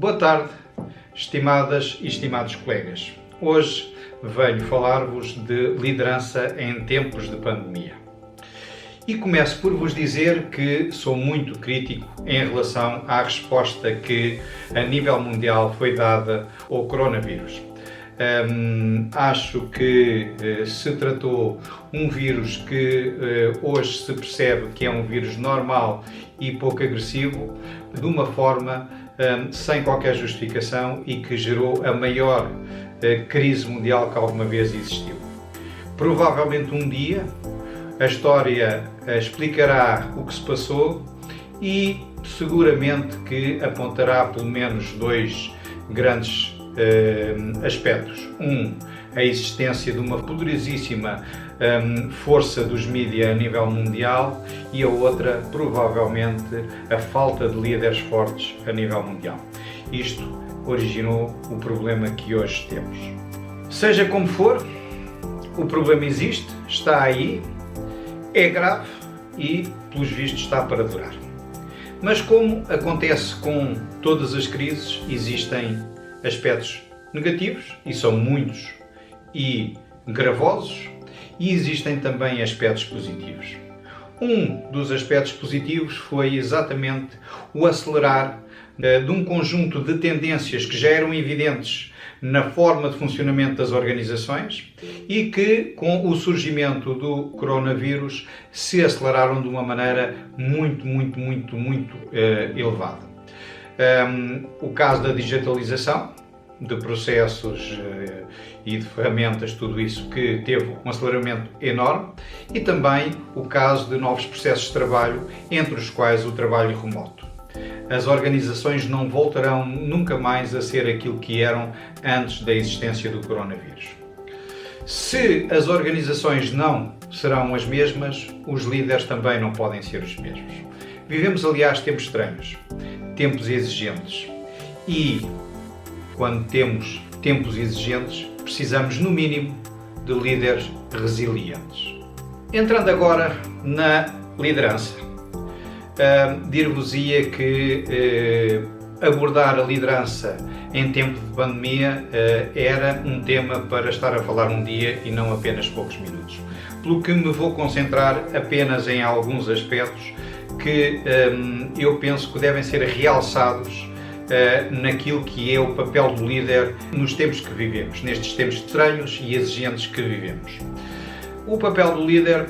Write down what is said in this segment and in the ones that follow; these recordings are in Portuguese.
Boa tarde, estimadas e estimados colegas. Hoje venho falar-vos de liderança em tempos de pandemia. E começo por vos dizer que sou muito crítico em relação à resposta que a nível mundial foi dada ao coronavírus. Acho que se tratou um vírus que hoje se percebe que é um vírus normal e pouco agressivo, de uma forma sem qualquer justificação e que gerou a maior crise mundial que alguma vez existiu. Provavelmente um dia a história explicará o que se passou e seguramente que apontará pelo menos dois grandes aspectos. A existência de uma poderosíssima força dos mídias a nível mundial e a outra, provavelmente, a falta de líderes fortes a nível mundial. Isto originou o problema que hoje temos. Seja como for, o problema existe, está aí, é grave e, pelos vistos, está para durar. Mas como acontece com todas as crises, existem aspectos negativos, e são muitos e gravosos, e existem também aspectos positivos. Um dos aspectos positivos foi exatamente o acelerar de um conjunto de tendências que já eram evidentes na forma de funcionamento das organizações e que, com o surgimento do coronavírus, se aceleraram de uma maneira muito elevada. O caso da digitalização de processos e de ferramentas, tudo isso que teve um aceleramento enorme, e também o caso de novos processos de trabalho, entre os quais o trabalho remoto. As organizações não voltarão nunca mais a ser aquilo que eram antes da existência do coronavírus. Se as organizações não serão as mesmas, os líderes também não podem ser os mesmos. Vivemos, aliás, tempos estranhos, tempos exigentes, e quando temos tempos exigentes, precisamos, no mínimo, de líderes resilientes. Entrando agora na liderança, dir-vos-ia que abordar a liderança em tempo de pandemia era um tema para estar a falar um dia e não apenas poucos minutos. Pelo que me vou concentrar apenas em alguns aspectos que eu penso que devem ser realçados naquilo que é o papel do líder nos tempos que vivemos, nestes tempos estranhos e exigentes que vivemos. O papel do líder,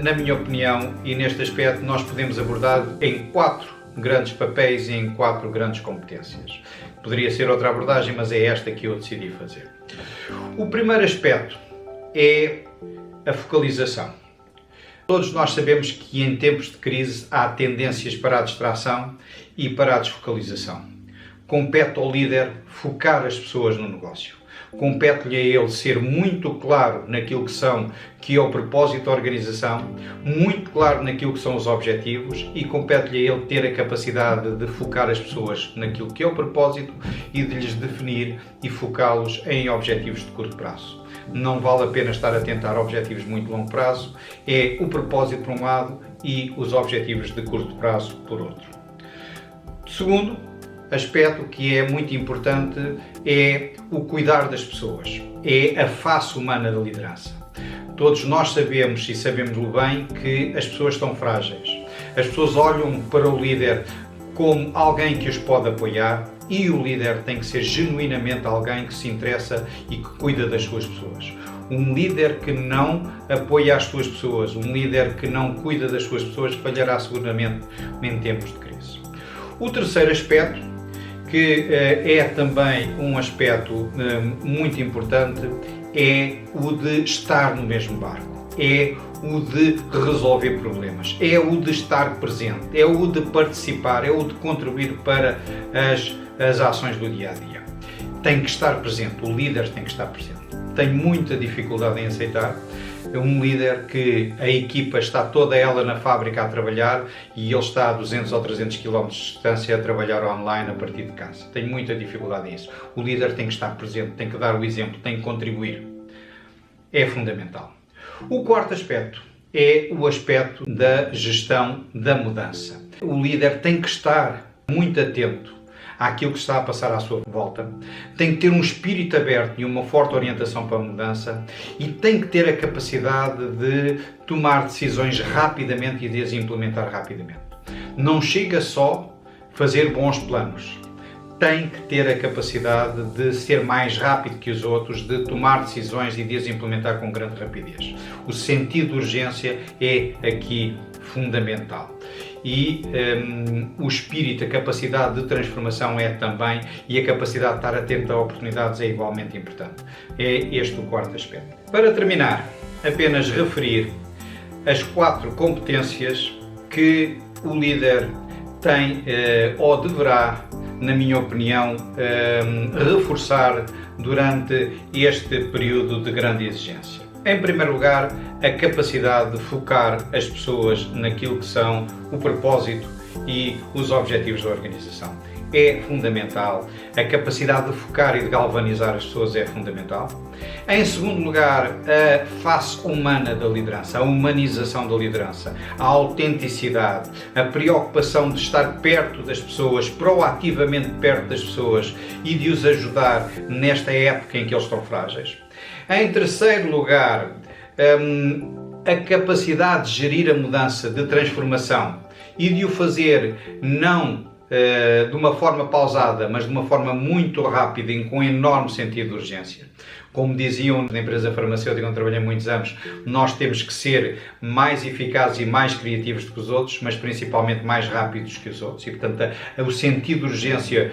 na minha opinião, e neste aspecto, nós podemos abordar em 4 grandes papéis e em 4 grandes competências. Poderia ser outra abordagem, mas é esta que eu decidi fazer. O primeiro aspecto é a focalização. Todos nós sabemos que em tempos de crise há tendências para a distração e para a desfocalização. Compete ao líder focar as pessoas no negócio. Compete-lhe a ele ser muito claro naquilo que é o propósito da organização, muito claro naquilo que são os objetivos, e compete-lhe a ele ter a capacidade de focar as pessoas naquilo que é o propósito e de lhes definir e focá-los em objetivos de curto prazo. Não vale a pena estar a tentar objetivos de muito longo prazo, é o propósito por um lado e os objetivos de curto prazo por outro. Segundo aspecto que é muito importante é o cuidar das pessoas, é a face humana da liderança. Todos nós sabemos, e sabemos-lo bem, que as pessoas estão frágeis. As pessoas olham para o líder como alguém que os pode apoiar, e o líder tem que ser genuinamente alguém que se interessa e que cuida das suas pessoas. Um líder que não apoia as suas pessoas, um líder que não cuida das suas pessoas, falhará seguramente em tempos de crise. O terceiro aspecto, que é também um aspecto muito importante, é o de estar no mesmo barco, é o de resolver problemas, é o de estar presente, é o de participar, é o de contribuir para as ações do dia-a-dia. Tem que estar presente, o líder tem que estar presente. Tenho muita dificuldade em aceitar um líder que a equipa está toda ela na fábrica a trabalhar e ele está a 200 ou 300 km de distância a trabalhar online a partir de casa. Tenho muita dificuldade nisso. O líder tem que estar presente, tem que dar o exemplo, tem que contribuir. É fundamental. O quarto aspecto é o aspecto da gestão da mudança. O líder tem que estar muito atento àquilo que está a passar à sua volta, tem que ter um espírito aberto e uma forte orientação para a mudança e tem que ter a capacidade de tomar decisões rapidamente e de as implementar rapidamente. Não chega só fazer bons planos. Tem que ter a capacidade de ser mais rápido que os outros, de tomar decisões e de as implementar com grande rapidez. O sentido de urgência é aqui fundamental. E o espírito, a capacidade de transformação é também, e a capacidade de estar atento a oportunidades é igualmente importante. É este o quarto aspecto. Para terminar, apenas referir as 4 competências que o líder tem ou deverá, na minha opinião, reforçar durante este período de grande exigência. Em primeiro lugar, a capacidade de focar as pessoas naquilo que são o propósito e os objetivos da organização. É fundamental. A capacidade de focar e de galvanizar as pessoas é fundamental. Em segundo lugar, a face humana da liderança, a humanização da liderança, a autenticidade, a preocupação de estar perto das pessoas, proativamente perto das pessoas e de os ajudar nesta época em que eles estão frágeis. Em terceiro lugar, a capacidade de gerir a mudança, de transformação e de o fazer não de uma forma pausada, mas de uma forma muito rápida e com enorme sentido de urgência. Como diziam na empresa farmacêutica onde trabalhei muitos anos, nós temos que ser mais eficazes e mais criativos do que os outros, mas principalmente mais rápidos que os outros. E, portanto, o sentido de urgência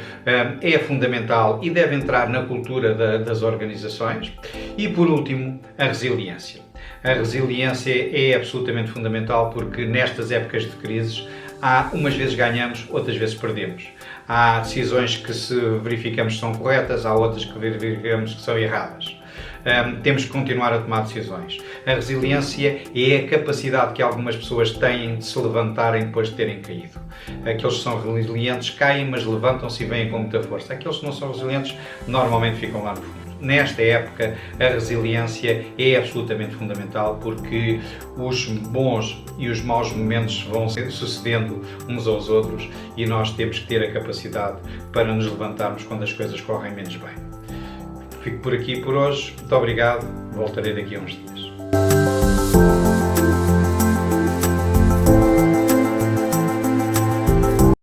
é fundamental e deve entrar na cultura das organizações. E, por último, a resiliência. A resiliência é absolutamente fundamental porque nestas épocas de crises umas vezes ganhamos, outras vezes perdemos. Há decisões que se verificamos que são corretas, há outras que verificamos que são erradas. Temos que continuar a tomar decisões. A resiliência é a capacidade que algumas pessoas têm de se levantarem depois de terem caído. Aqueles que são resilientes caem, mas levantam-se e vêm com muita força. Aqueles que não são resilientes normalmente ficam lá no fundo. Nesta época, a resiliência é absolutamente fundamental porque os bons e os maus momentos vão sucedendo uns aos outros e nós temos que ter a capacidade para nos levantarmos quando as coisas correm menos bem. Fico por aqui por hoje. Muito obrigado. Voltarei daqui a uns dias.